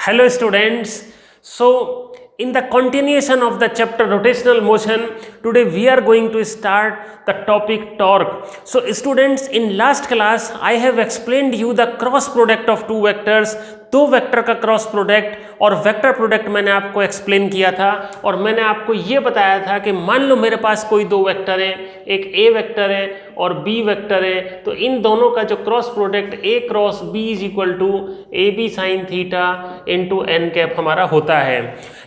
Hello students. So in the continuation of the chapter rotational motion, today we are going to start the topic torque. So students, in last class I have explained you the cross product of two vectors. दो vector का cross product और vector product मैंने आपको explain किया था और मैंने आपको ये बताया था कि मान लो मेरे पास कोई दो वेक्टर है, एक ए वेक्टर है और बी वेक्टर है, तो इन दोनों का जो cross product A cross B is equal to A B sine theta into n cap हमारा होता है.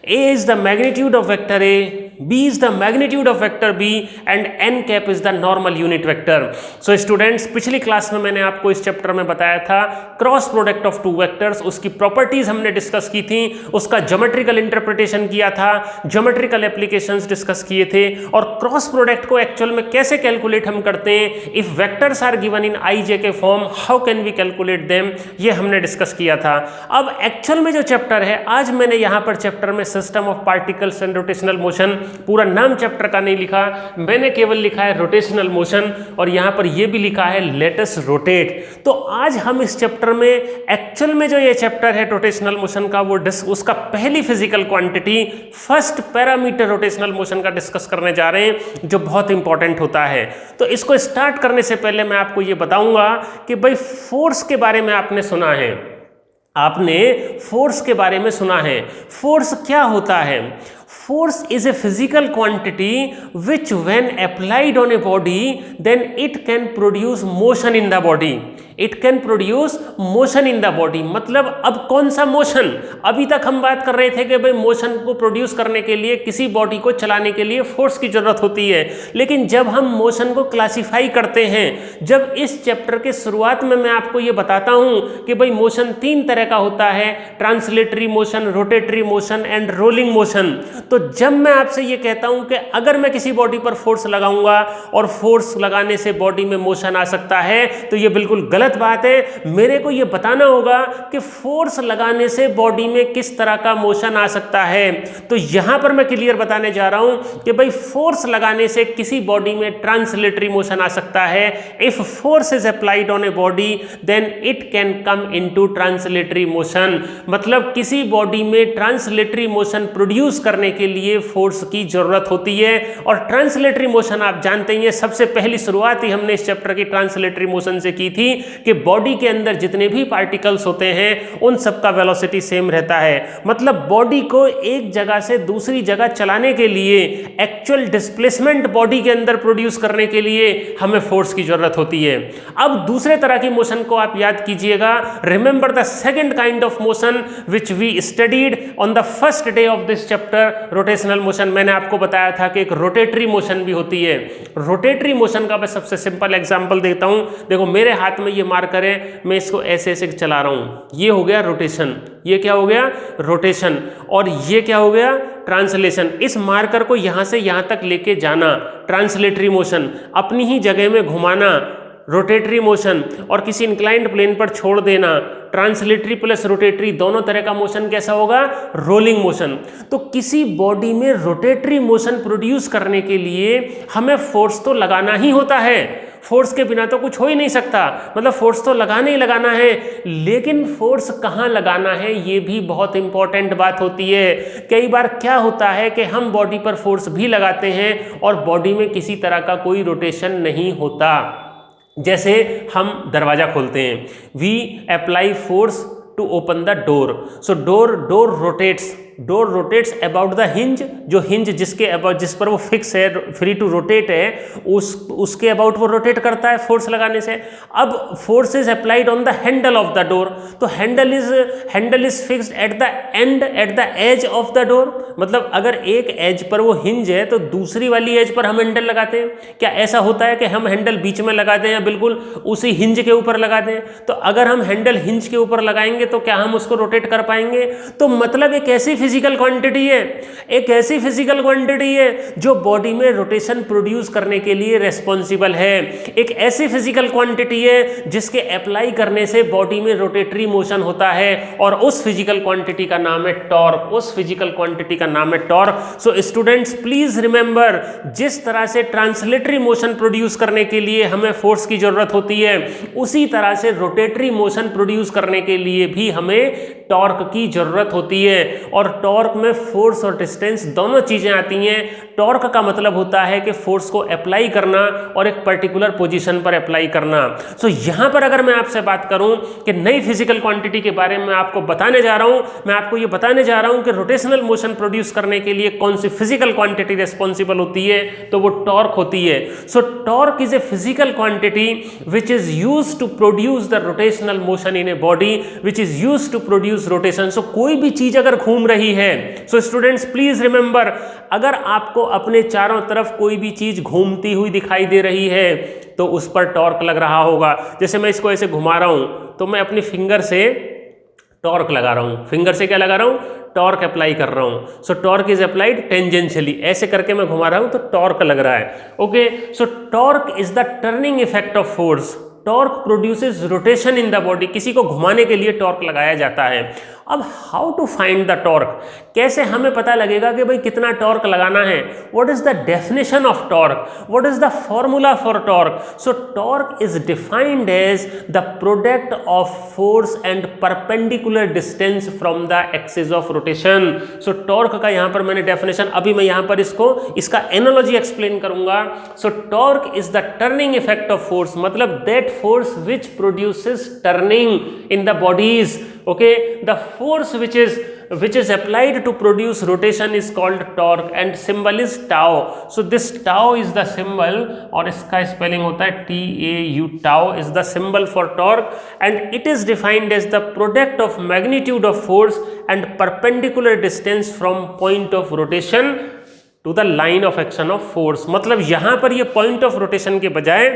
A is the magnitude of vector A, B is the magnitude of vector B and n cap is the normal unit vector. So students, पिछली class में मैंने आपको इस chapter में बताया था cross product of two vectors, उसकी properties हमने डिस्कस की थी, उसका ज्योमेट्रिकल इंटरप्रिटेशन किया था, ज्योमेट्रिकल एप्लीकेशंस डिस्कस किए थे और क्रॉस प्रोडक्ट को एक्चुअल में कैसे कैलकुलेट हम करते हैं. If vectors are given in I J K form, how can we calculate them, ये हमने डिस्कस किया था. अब एक्चुअल में जो चैप्टर है, आज मैंने यहाँ पर चैप्टर में system of particles and rotational motion, पूरा नाम चैप्टर का नहीं लिखा, मैंने केवल लिखा है रोटेशनल मोशन और यहां पर यह भी लिखा है लेट अस रोटेट. तो आज हम इस चैप्टर में एक्चुअल में जो ये चैप्टर है रोटेशनल मोशन का, वो उसका पहली physical quantity, first parameter rotational motion का डिस्कस करने जा रहे हैं, जो बहुत इंपॉर्टेंट होता है. तो इसको स्टार्ट करने से पहले मैं आपको ये बताऊंगा कि भाई फोर्स के बारे में आपने सुना है, आपने फोर्स के बारे में सुना है. फोर्स क्या होता है? Force is a physical quantity which when applied on a body then it can produce motion in the body. It can produce motion in the body. मतलब अब कौन सा मोशन? अभी तक हम बात कर रहे थे कि भाई मोशन को प्रोड्यूस करने के लिए, किसी बॉडी को चलाने के लिए फोर्स की जरूरत होती है. लेकिन जब हम मोशन को क्लासिफाई करते हैं, जब इस चैप्टर के शुरुआत में मैं आपको ये बताता हूं कि भाई मोशन तीन तरह का होता है, translatory motion, rotatory motion and rolling motion. तो जब मैं आपसे ये कहता हूं कि अगर मैं किसी बॉडी पर फोर्स लगाऊंगा और फोर्स लगाने से बॉडी में मोशन आ सकता है, तो ये बिल्कुल गलत बात है. मेरे को ये बताना होगा कि फोर्स लगाने से बॉडी में किस तरह का मोशन आ सकता है. तो यहां पर मैं क्लियर बताने जा रहा हूं कि भाई फोर्स लगाने से किसी बॉडी में ट्रांसलेटरी मोशन आ सकता है. If force is applied on a body then it can come into translatory motion. मतलब किसी बॉडी में ट्रांसलेटरी मोशन प्रोड्यूस करने के लिए फोर्स की जरूरत होती है. और ट्रांसलेटरी मोशन आप जानते ही हैं, सबसे पहली शुरुआत ही हमने इस चैप्टर की ट्रांसलेटरी मोशन से की थी कि बॉडी के अंदर जितने भी पार्टिकल्स होते हैं उन सब का वेलोसिटी सेम रहता है. मतलब बॉडी को एक जगह से दूसरी जगह चलाने के लिए, एक्चुअल डिस्प्लेसमेंट बॉडी के अंदर प्रोड्यूस करने के लिए हमें फोर्स की जरूरत होती है. अब दूसरे तरह की मोशन को आप याद कीजिएगा. Remember the second kind of motion which we studied on the first day of this chapter, rotational motion. मैंने आपको बताया था कि एक रोटेटरी मोशन भी होती है. रोटेटरी मोशन का मैं सबसे सिंपल एग्जांपल देता हूं. देखो मेरे हाथ में ये मार्कर है, मैं इसको ऐसे ऐसे चला रहा हूं, ये हो गया रोटेशन. ये क्या हो गया? रोटेशन. और ये क्या हो गया? ट्रांसलेशन. इस मार्कर को यहां से यहां तक लेके जाना, ट्रांसलेटरी मोशन. अपनी ही जगह में घुमाना, रोटेटरी मोशन. और किसी इंक्लाइंड प्लेन पर छोड़ देना, ट्रांसलेटरी प्लस रोटेटरी, दोनों तरह का मोशन कैसा होगा? Rolling motion. तो किसी बॉडी में रोटेटरी मोशन प्रोड्यूस करने के लिए हमें फोर्स तो लगाना ही होता है. फोर्स के बिना तो कुछ हो ही नहीं सकता. मतलब फोर्स तो लगाना ही लगाना है, लेकिन फोर्स कहाँ लगाना है ये भी बहुत इंपॉर्टेंट बात होती है. कई बार क्या होता है कि हम बॉडी पर फोर्स भी लगाते हैं और बॉडी में किसी तरह का कोई रोटेशन नहीं होता. जैसे हम दरवाजा खोलते हैं, we apply force to open the door. So door rotates about the hinge. जो हिंज जिसके अबाउट, जिस पर वो फिक्स है, फ्री टू रोटेट है, उसके अबाउट वो रोटेट करता है फोर्स लगाने से. अब force is applied on the handle of the door. तो handle is fixed at the edge of the door. मतलब अगर एक एज पर वो हिंज है तो दूसरी वाली एज पर हम हैंडल लगाते हैं. क्या ऐसा होता है कि हम हैंडल बीच में लगा दें या बिल्कुल उसी हिंज के ऊपर लगा दें? तो अगर हम हैंडल हिंज के ऊपर लगाएंगे तो क्या हम उसको रोटेट कर पाएंगे? तो मतलब एक ऐसी फिजिकल क्वांटिटी है, एक ऐसी फिजिकल क्वांटिटी है जो बॉडी में रोटेशन प्रोड्यूस करने के लिए रेस्पॉन्सिबल है. एक ऐसी फिजिकल क्वांटिटी है जिसके अप्लाई करने से बॉडी में रोटेटरी मोशन होता है और उस फिजिकल क्वांटिटी का नाम है टॉर्क. उस फिजिकल क्वांटिटी का नाम है torque. So students please remember, जिस तरह से ट्रांसलेटरी मोशन प्रोड्यूस करने के लिए हमें फोर्स की जरूरत होती है, उसी तरह से रोटेटरी मोशन प्रोड्यूस करने के लिए भी हमें टॉर्क की जरूरत होती है। और टॉर्क में फोर्स और डिस्टेंस दोनों चीजें आती हैं। टॉर्क का मतलब होता है कि फोर्स को अप्लाई करना और एक पर्टिकुलर पोजीशन पर अप्लाई करना। सो यहां पर अगर मैं आपसे बात करूं कि नई फिजिकल क्वांटिटी के बारे में आपको बताने जा रहा हूं, मैं आपको ये बताने जा रहा हूं कि रोटेशनल मोशन प्रोड्यूस करने के लिए कौन सी फिजिकल क्वांटिटी रिस्पॉन्सिबल होती है, तो वो टॉर्क होती है। So torque is a physical quantity which is used to produce the rotational motion in a body, which is used to produce rotation. So कोई भी चीज अगर घूम रही है, सो स्टूडेंट्स प्लीज रिमेंबर, अगर आपको अपने चारों तरफ कोई भी चीज घूमती हुई दिखाई दे रही है तो उस पर टॉर्क लग रहा होगा। जैसे मैं इसको ऐसे घुमा रहा हूं तो मैं अपनी फिंगर से टॉर्क लगा रहा हूं। फिंगर से क्या लगा रहा हूं? टॉर्क अप्लाई कर रहा हूं। सो टॉर्क इज अप्लाइड टेंजेंशियली, ऐसे करके मैं घुमा रहा हूं तो टॉर्क लग रहा है। Okay, so torque is the turning effect of force. Torque produces rotation in the body. किसी को घुमाने के लिए टॉर्क लगाया जाता है। अब how to find the torque, कैसे हमें पता लगेगा कि भाई कितना टॉर्क लगाना है? What is the definition of torque, what is the formula for torque? So torque is defined as the product of force and perpendicular distance from the axis of rotation. So torque का यहां पर मैंने definition, अभी मैं यहां पर इसका analogy explain करूंगा। सो torque is the turning effect of force, मतलब that force which produces turning in the bodies. Okay, the force which is applied to produce rotation is called torque and symbol is tau. So this tau is the symbol, और इसका spelling होता है TAU. Tau is the symbol for torque and it is defined as the product of magnitude of force and perpendicular distance from point of rotation to the line of action of force. मतलब यहाँ पर ये point of rotation के बजाय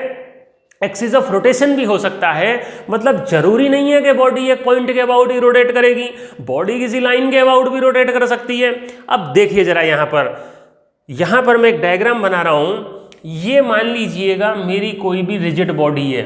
axis of rotation भी हो सकता है। मतलब जरूरी नहीं है कि बॉडी एक पॉइंट के अबाउट ही रोटेट करेगी, बॉडी किसी लाइन के अबाउट भी रोटेट कर सकती है। अब देखिए जरा यहाँ पर मैं एक डायग्राम बना रहा हूँ। ये मान लीजिएगा मेरी कोई भी रिजिड बॉडी है।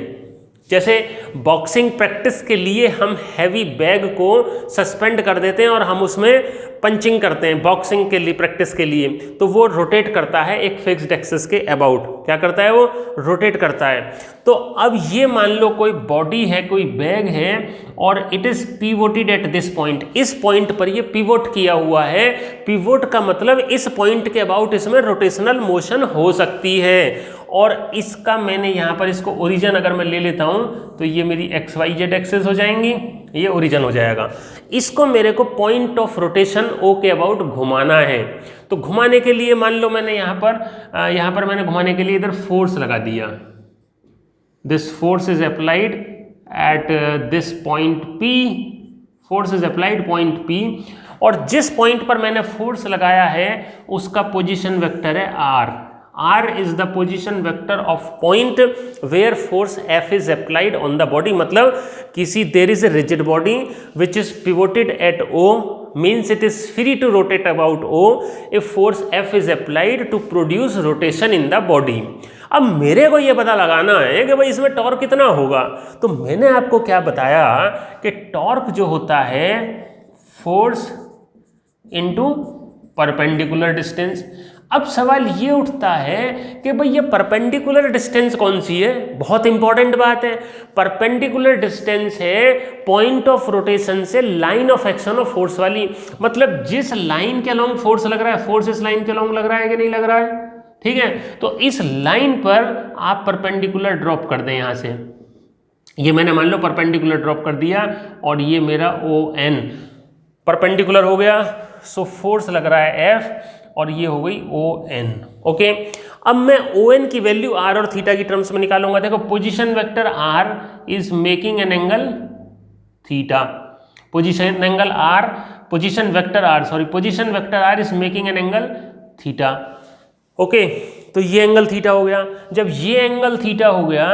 जैसे बॉक्सिंग प्रैक्टिस के लिए हम हैवी बैग को सस्पेंड कर देते हैं और हम उसमें पंचिंग करते हैं बॉक्सिंग के लिए, प्रैक्टिस के लिए, तो वो रोटेट करता है एक फिक्स्ड एक्सिस के अबाउट। क्या करता है? वो रोटेट करता है। तो अब ये मान लो कोई बॉडी है, कोई बैग है और it is pivoted at this point. इस पॉइंट पर ये पिवोट किया हुआ है। पिवोट का मतलब इस पॉइंट के अबाउट इसमें रोटेशनल मोशन हो सकती है। और इसका मैंने यहाँ पर इसको ओरिजिन अगर मैं ले लेता हूँ तो ये मेरी XYZ एक्सिस हो जाएंगी, ये ओरिजिन हो जाएगा। इसको मेरे को पॉइंट ऑफ रोटेशन O के अबाउट घुमाना है। तो घुमाने के लिए मान लो मैंने यहाँ पर मैंने घुमाने के लिए इधर फोर्स लगा दिया। This force is applied at this point P, force is applied point P, और जिस पॉइंट पर मैंने फोर्स लगाया है उसका पोजीशन वेक्टर है R. R is the position vector of point where force F is applied on the body. मतलब किसी there is a rigid body which is pivoted at O, means it is free to rotate about O if force F is applied to produce rotation in the body. अब मेरे को ये पता लगाना है कि भाई इसमें टॉर्क कितना होगा। तो मैंने आपको क्या बताया कि टॉर्क जो होता है फोर्स इनटू परपेंडिकुलर डिस्टेंस। अब सवाल ये उठता है कि भाई ये परपेंडिकुलर डिस्टेंस कौन सी है? बहुत इंपॉर्टेंट बात है। परपेंडिकुलर डिस्टेंस है पॉइंट ऑफ रोटेशन से line of action of force वाली। मतलब जिस लाइन के अलोंग फोर्स लग रहा है, फोर्स इस लाइन के अलोंग लग रहा है कि नहीं लग रहा है? ठीक है, तो इस लाइन पर आप परपेंडिकुलर ड्रॉप कर दें। यहाँ से ये मैंने मान लो परपेंडिकुलर ड्रॉप कर दिया और ये मेरा ON परपेंडिकुलर हो गया। सो फोर्स लग रहा है F और ये हो गई ON। ओके, अब मैं ON की वैल्यू R और थीटा की टर्म्स में निकालूंगा। देखो position vector R is making an angle theta. Position vector R is making an angle theta. Okay, तो ये एंगल थीटा हो गया। जब ये एंगल थीटा हो गया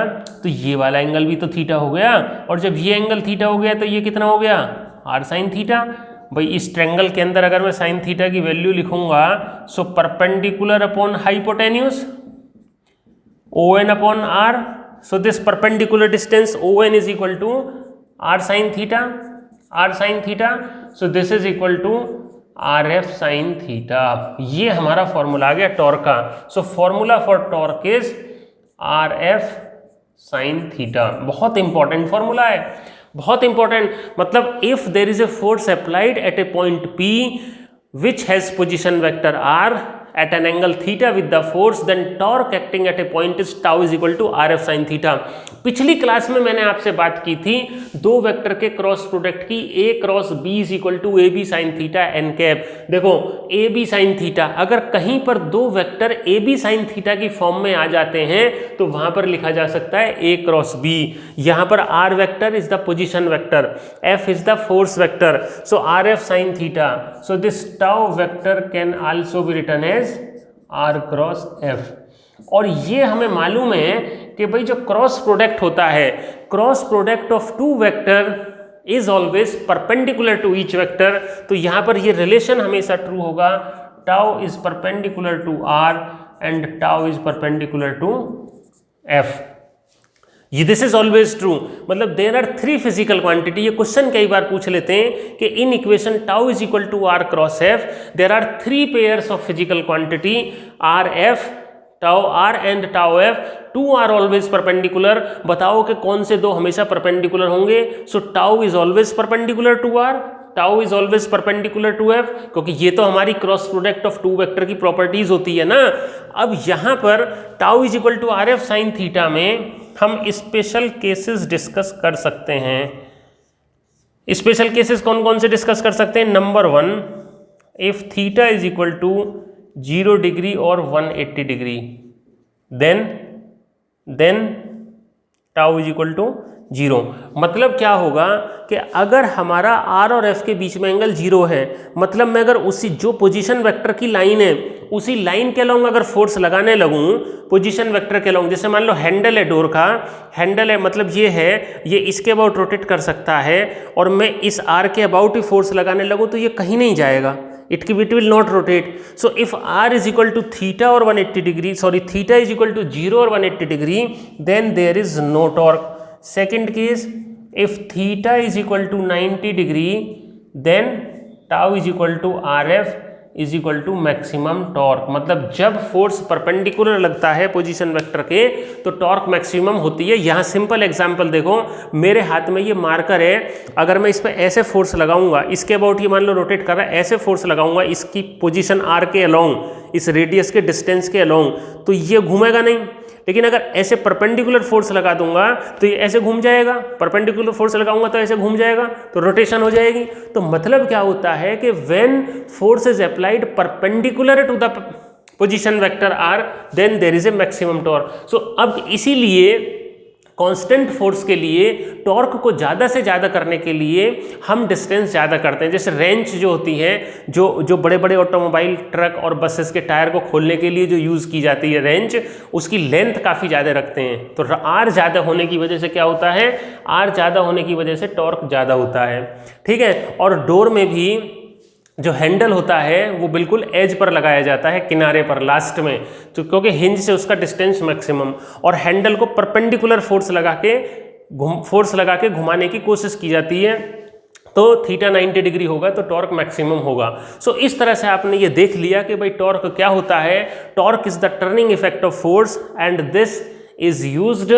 तो ये वाला एंगल भी तो थीटा हो गया, और जब ये एंगल थीटा हो गया तो ये कितना हो गया? R sine theta. भाई इस ट्रायंगल के अंदर अगर मैं साइन थीटा की वैल्यू लिखूंगा, so perpendicular upon hypotenuse ON upon R, so this perpendicular distance ON is equal to R sine theta, so this is equal to RF sine theta. ये हमारा फॉर्मूला आ गया टॉर्क का। So formula for torque is RF sine theta. बहुत important formula है, बहुत important, मतलब if there is a force applied at a point P which has position vector r at an angle theta with the force, then torque acting at a point is tau is equal to rf sin theta। पिछली class में मैंने आपसे बात की थी दो vector के cross product की, a cross b is equal to A B sine theta n cap. देखो ए बी साइन थीटा, अगर कहीं पर दो vector a B sine theta की फॉर्म में आ जाते हैं तो वहां पर लिखा जा सकता है a क्रॉस b। यहां पर r vector is the position vector, f is the force vector, so rf sine theta, so this tau vector can also be written as r cross f। और ये हमें मालूम है कि भाई जो क्रॉस प्रोडक्ट होता है, cross product of two vector is always perpendicular to each vector, तो यहां पर ये रिलेशन हमेशा ट्रू होगा, tau is perpendicular to r and tau is perpendicular to f। ये दिस इज ऑलवेज ट्रू, मतलब there are three physical quantity. ये question कई बार पूछ लेते हैं कि in equation tau is equal to r cross f there are three pairs of physical quantity r f, tau r and tau f, two are always perpendicular. बताओ कि कौन से दो हमेशा परपेंडिकुलर होंगे? So tau is always perpendicular to r, tau is always perpendicular to f, क्योंकि ये तो हमारी cross product of two vector की प्रॉपर्टीज होती है ना। अब यहां पर tau is equal to rf sine theta में हम स्पेशल केसेस डिस्कस कर सकते हैं। स्पेशल केसेस कौन कौन से डिस्कस कर सकते हैं? Number 1, if theta is equal to 0 degree और 180 degree, then tau is equal to 0। मतलब क्या होगा कि अगर हमारा r और f के बीच में एंगल 0 है, मतलब मैं अगर उसी जो पोजीशन वेक्टर की लाइन है उसी लाइन के अलॉन्ग अगर फोर्स लगाने लगूं पोजीशन वेक्टर के अलॉन्ग, जैसे मान लो हैंडल है डोर का, हैंडल है मतलब ये है, ये इसके अबाउट रोटेट कर सकता है और मैं इस r के अबाउट ही फोर्स लगाने लगूं तो ये कहीं नहीं जाएगा, it will not rotate। So if r is equal to theta or 180 degree, sorry theta is equal to 0 or 180 degree, then there is no torque। Second case, if theta is equal to 90 degree, then tau is equal to rf is equal to maximum torque. मतलब जब force perpendicular लगता है position vector के तो torque maximum होती है। यहाँ simple example देखो, मेरे हाथ में ये मार्कर है, अगर मैं इस पर ऐसे फोर्स लगाऊंगा, इसके अबाउट ये मान लो रोटेट कर रहा है, ऐसे फोर्स लगाऊंगा इसकी पोजीशन r के अलोंग, इस रेडियस के डिस्टेंस के अलोंग, तो ये घूमेगा नहीं। लेकिन अगर ऐसे परपेंडिकुलर फोर्स लगा दूंगा तो ये ऐसे घूम जाएगा, परपेंडिकुलर फोर्स लगाऊंगा तो ऐसे घूम जाएगा, तो रोटेशन हो जाएगी। तो मतलब क्या होता है कि when force is applied perpendicular to the position vector r, then there is a maximum torque. So अब इसीलिए कांस्टेंट फोर्स के लिए टॉर्क को ज़्यादा से ज़्यादा करने के लिए हम डिस्टेंस ज़्यादा करते हैं। जैसे रेंच जो होती है, जो बड़े बड़े ऑटोमोबाइल, ट्रक और बसेस के टायर को खोलने के लिए जो यूज़ की जाती है रेंच, उसकी लेंथ काफ़ी ज़्यादा रखते हैं। तो आर ज़्यादा होने की वजह से क्या होता है, आर ज़्यादा होने की वजह से टॉर्क ज़्यादा होता है, ठीक है। और डोर में भी जो हैंडल होता है वो बिल्कुल एज पर लगाया जाता है, किनारे पर लास्ट में, तो क्योंकि हिंज से उसका डिस्टेंस मैक्सिमम, और हैंडल को परपेंडिकुलर फोर्स लगा के घुमाने की कोशिश की जाती है। तो थीटा 90 डिग्री होगा तो टॉर्क मैक्सिमम होगा। सो इस तरह से आपने ये देख लिया कि भाई टॉर्क क्या होता है। Torque is the turning effect of force and this is used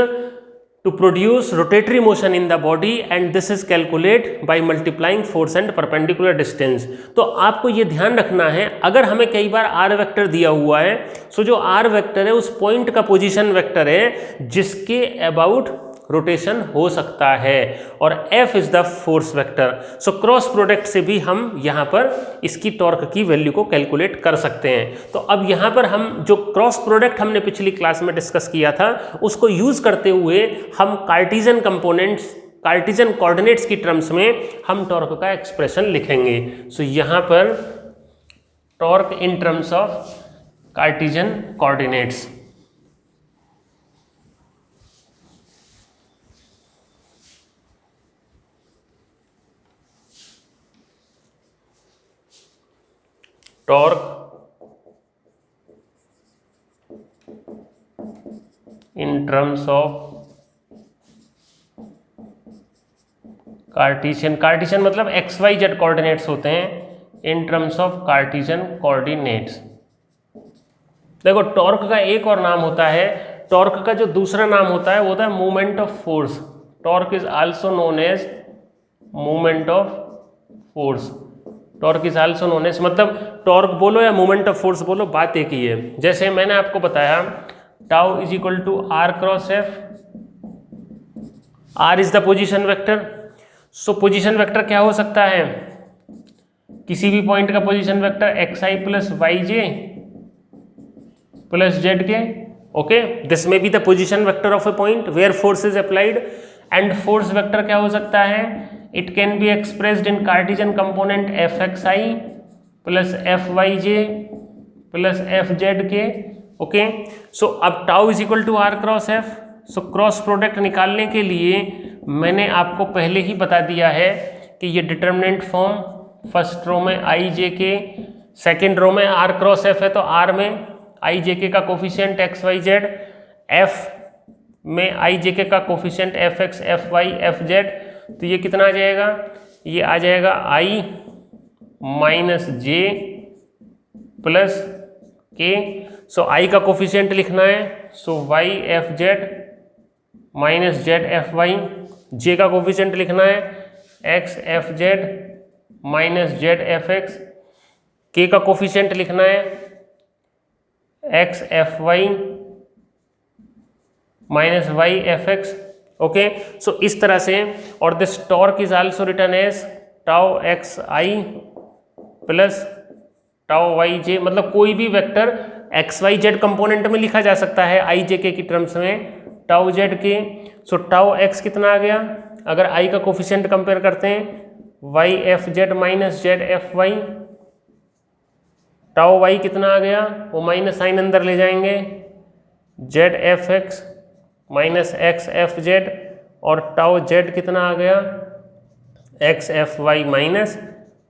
to produce rotatory motion in the body and this is calculated by multiplying force and perpendicular distance। तो आपको ये ध्यान रखना है, अगर हमें कई बार r वेक्टर दिया हुआ है, सो जो r वेक्टर है उस पॉइंट का पोजीशन वेक्टर है जिसके अबाउट रोटेशन हो सकता है, और f is the force vector. So cross product से भी हम यहाँ पर इसकी टॉर्क की वैल्यू को कैलकुलेट कर सकते हैं। तो अब यहाँ पर हम जो क्रॉस प्रोडक्ट हमने पिछली क्लास में डिस्कस किया था उसको यूज करते हुए हम कार्टेशियन कंपोनेंट्स, कार्टेशियन कोऑर्डिनेट्स की टर्म्स में हम टॉर्क का एक्सप्रेशन लिखेंगे। सो यहाँ पर torque in terms of Cartesian coordinates. Torque in terms of Cartesian, Cartesian मतलब XYZ कोऑर्डिनेट्स होते हैं, in terms of Cartesian coordinates. देखो टॉर्क का एक और नाम होता है, टॉर्क का जो दूसरा नाम होता है वो होता है moment of force. Torque is also known as moment of force. Torque is also known as, मतलब टॉर्क बोलो या मोमेंट ऑफ फोर्स बोलो, बात एक ही है। जैसे मैंने आपको बताया tau is equal to r cross f, r is the position vector. So position vector क्या हो सकता है, किसी भी पॉइंट का position vector x I plus Y J plus Z k. Okay, this may be the position vector of a point where force is applied. And force vector क्या हो सकता है, it can be expressed in cartesian component f x I plus F Y J plus f z k. Okay, so अब tau is equal to r cross f. So cross product निकालने के लिए मैंने आपको पहले ही बता दिया है कि ये डिटर्मिनेंट फॉर्म, फर्स्ट रो में आई जे के, सेकेंड रो में आर क्रॉस एफ है तो आर में आई जे के का coefficient x Y z, f में आई जे के का coefficient f x F y F z. तो ये कितना आ जाएगा, ये आ जाएगा आई माइनस जे प्लस के। सो आई का कोफिशिएंट लिखना है, so Y F Z minus Z F Y. J का कोफिशिएंट लिखना है X F Z minus Z F X. K का कोफिशिएंट लिखना है X F Y minus Y F X. Okay, so इस तरह से, और this torque is also written as tau X I plus tau Y J, मतलब कोई भी vector X Y Z component में लिखा जा सकता है आई जे के की टर्म्स में, टाउ जेड के। सो टाउ एक्स कितना आ गया, अगर आई का कोफिशिएंट कंपेयर करते हैं Y F Z minus Z F Y, tau Y कितना आ गया, वो माइनस साइन अंदर ले जाएंगे, Z F X minus X F Z, और टाउ जेड कितना आ गया X F Y minus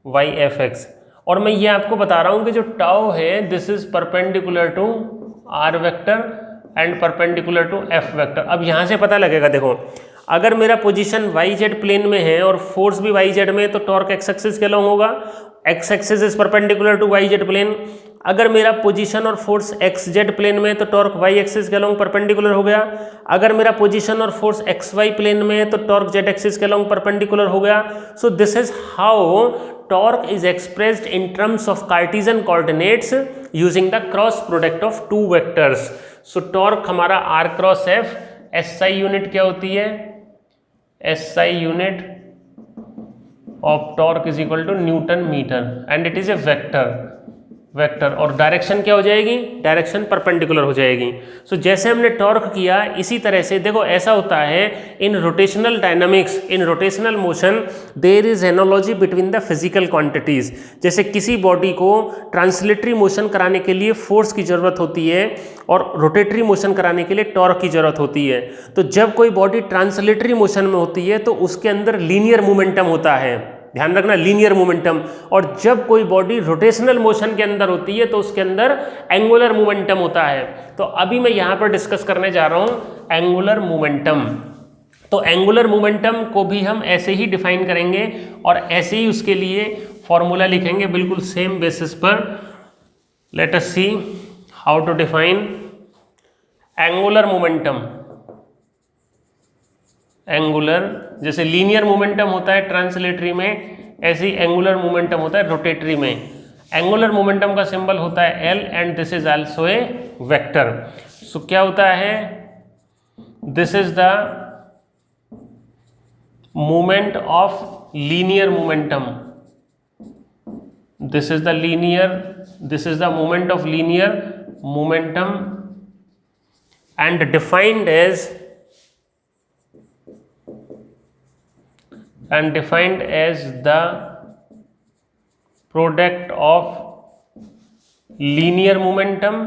Y F X. और मैं ये आपको बता रहा हूँ कि जो टाउ है this is perpendicular to R vector and perpendicular to F vector. अब यहाँ से पता लगेगा, देखो अगर मेरा पोजीशन वाई जेड प्लेन में है और फोर्स भी वाई जेड में है तो टॉर्क एक्स एक्सिस के अलॉन्ग होगा, X axis is perpendicular to Y Z plane. अगर मेरा पोजीशन और फोर्स एक्स जेड प्लेन में है तो टॉर्क वाई एक्सिस के अलॉन्ग परपेंडिकुलर हो गया। अगर मेरा पोजीशन और फोर्स एक्स वाई प्लेन में है तो टॉर्क जेड एक्सिस के अलॉन्ग परपेंडिकुलर हो गया। सो this is how torque is expressed in terms of Cartesian coordinates using the cross product of two vectors. So torque हमारा r cross f, SI unit क्या होती है, SI unit of torque is equal to Newton meter and it is a vector. और direction क्या हो जाएगी, direction perpendicular हो जाएगी। सो जैसे हमने टॉर्क किया इसी तरह से देखो ऐसा होता है in rotational dynamics, in rotational motion there is analogy between the physical quantities. जैसे किसी बॉडी को ट्रांसलेटरी मोशन कराने के लिए फोर्स की ज़रूरत होती है और रोटेटरी मोशन कराने के लिए टॉर्क की ज़रूरत होती है। तो जब कोई बॉडी ट्रांसलेटरी मोशन में होती है तो उसके अंदर लीनियर मोमेंटम होता है, ध्यान रखना लीनियर मोमेंटम। और जब कोई बॉडी रोटेशनल मोशन के अंदर होती है तो उसके अंदर एंगुलर मोमेंटम होता है। तो अभी मैं यहाँ पर डिस्कस करने जा रहा हूँ एंगुलर मोमेंटम। तो एंगुलर मोमेंटम को भी हम ऐसे ही डिफाइन करेंगे और ऐसे ही उसके लिए फॉर्मूला लिखेंगे बिल्कुल सेम बेसिस पर। Let us see how to define angular momentum. Angular, जैसे लीनियर मोमेंटम होता है ट्रांसलेटरी में, ऐसे ही एंगुलर मोमेंटम होता है रोटेटरी में। एंगुलर मोमेंटम का सिंबल होता है L and this is also a vector. So क्या होता है, this is the moment of linear momentum, this is the moment of linear momentum and defined as the product of linear momentum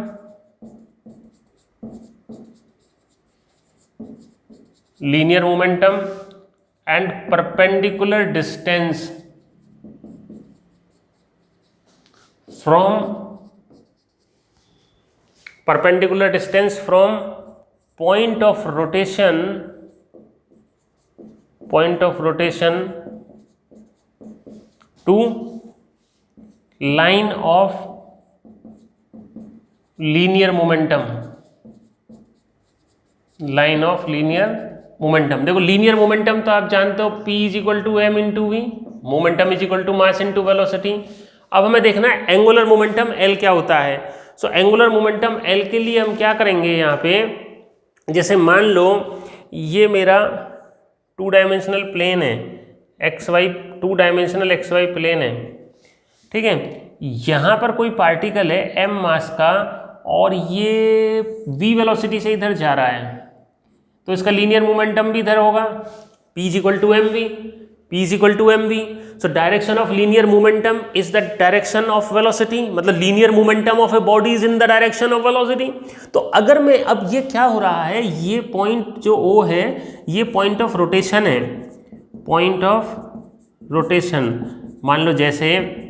and perpendicular distance from point of rotation to line of linear momentum, momentum, देखो linear momentum तो आप जानते हो P is equal to M into V, momentum is equal to mass into velocity. अब हमें देखना है angular momentum L क्या होता है। सो एंगुलर मोमेंटम L के लिए हम क्या करेंगे यहाँ पे, जैसे मान लो ये मेरा 2 डायमेंशनल प्लेन है, X Y 2 dimensional X Y plane है, ठीक है। यहाँ पर कोई पार्टिकल है m मास का और ये v वेलोसिटी से इधर जा रहा है, तो इसका लीनियर मोमेंटम भी इधर होगा, p is equal to M V, p is equal to M V. So direction of linear momentum is the direction of velocity, मतलब linear momentum of a body is in the direction of velocity. तो अगर मैं, अब ये क्या हो रहा है, ये पॉइंट जो O है ये पॉइंट ऑफ रोटेशन है, पॉइंट ऑफ रोटेशन। मान लो जैसे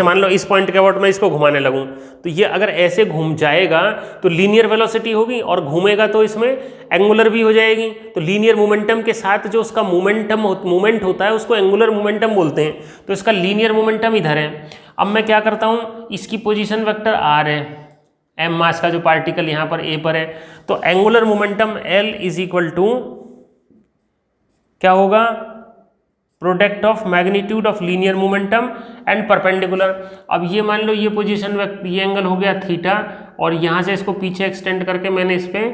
मान लो इस पॉइंट के अबाउट मैं इसको घुमाने लगूं, तो ये अगर ऐसे घूम जाएगा तो लीनियर वेलोसिटी होगी, और घूमेगा तो इसमें एंगुलर भी हो जाएगी। तो लीनियर मोमेंटम के साथ जो उसका मोमेंट होता है उसको एंगुलर मोमेंटम बोलते हैं। तो इसका लीनियर मोमेंटम इधर है। अब मैं क्या करता हूँ, इसकी पोजीशन वेक्टर r है, m मास का जो पार्टिकल यहाँ पर a पर है, तो angular momentum L is equal to क्या होगा, product of magnitude of linear momentum and perpendicular. अब ये मान लो ये पोजीशन ये एंगल हो गया थीटा, और यहाँ से इसको पीछे एक्सटेंड करके मैंने इस पर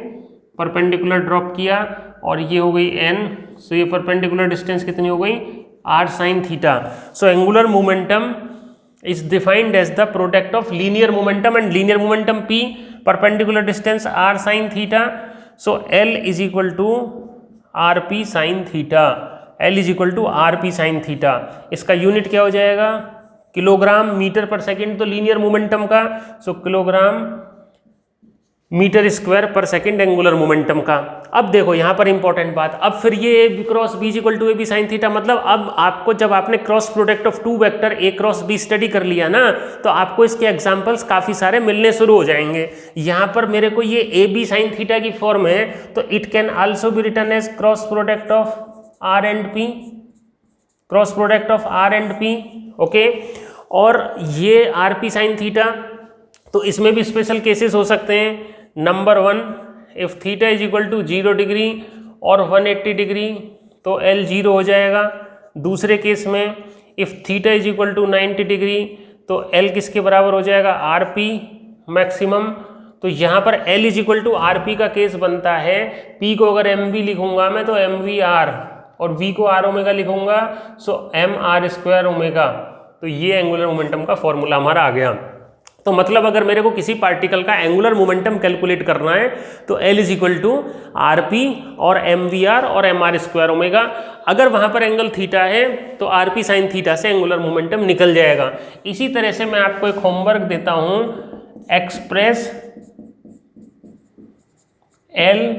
परपेंडिकुलर ड्रॉप किया, और ये हो गई n। सो ये परपेंडिकुलर डिस्टेंस कितनी हो गई, r sine theta. So angular momentum is defined as the product of linear momentum and linear momentum p, perpendicular distance r sine theta. So L is equal to R P sine theta, L is equal to R P sine theta. इसका unit क्या हो जाएगा, kilogram metre per second, तो linear momentum का। So kilogram metre square per second angular momentum का। अब देखो यहाँ पर इंपॉर्टेंट बात, अब फिर ये a cross b is equal to A B sine theta, मतलब अब आपको जब आपने cross product of 2 vector a cross b study कर लिया ना, तो आपको इसके एग्जांपल्स काफ़ी सारे मिलने शुरू हो जाएंगे। यहाँ पर मेरे को ये ए बी साइन थीटा की फॉर्म है, तो it can also be written as cross product of r and p, cross product of r and p, okay. और ये आर पी साइन थीटा, तो इसमें भी स्पेशल केसेस हो सकते हैं। Number 1, if theta is equal to 0 degree और 180 degree तो L 0 हो जाएगा। दूसरे केस में if theta is equal to 90 degree तो L किसके बराबर हो जाएगा, आर पी मैक्सिमम। तो यहाँ पर L is equal to R P का केस बनता है, P को अगर एम वी लिखूंगा मैं तो एम वी आर, और V को आर ओमेगा लिखूंगा, सो एम आर स्क्वायर ओमेगा। तो ये एंगुलर मोमेंटम का फॉर्मूला हमारा आ गया। तो मतलब अगर मेरे को किसी पार्टिकल का एंगुलर मोमेंटम कैलकुलेट करना है तो L is equal to R P और एम वी आर और एम आर स्क्वायर ओमेगा। अगर वहाँ पर एंगल थीटा है तो आर पी साइन थीटा से एंगुलर मोमेंटम निकल जाएगा। इसी तरह से मैं आपको एक होमवर्क देता हूँ, express L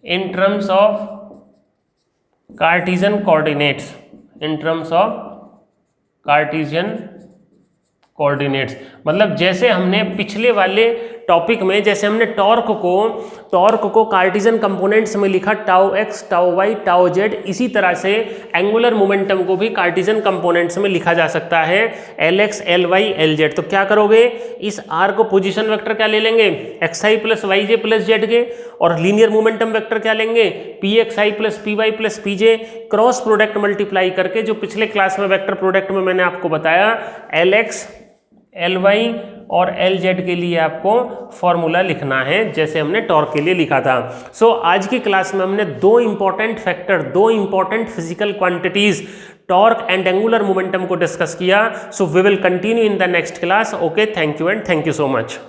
in terms of Cartesian coordinates, in terms of Cartesian coordinates. मतलब जैसे हमने पिछले वाले टॉपिक में, जैसे हमने टॉर्क को कार्टेशियन कंपोनेंट्स में लिखा, tau X, tau Y, tau Z, इसी तरह से एंगुलर मोमेंटम को भी कार्टेशियन कंपोनेंट्स में लिखा जा सकता है, L X, L Y, L Z. तो क्या करोगे, इस आर को पोजीशन वेक्टर क्या ले लेंगे, एक्स आई प्लस वाई जे प्लस जेड के, और लीनियर मोमेंटम वेक्टर क्या लेंगे, पी एक्स आई plus P Y plus P J, cross product multiply करके, जो पिछले क्लास में वेक्टर प्रोडक्ट में मैंने आपको बताया, एल एक्स, एल वाई और एल जेड के लिए आपको फॉर्मूला लिखना है, जैसे हमने टॉर्क के लिए लिखा था। सो आज की क्लास में हमने दो important physical quantities, torque and angular momentum को डिस्कस किया। So we will continue in the next class. Okay, thank you and thank you so much.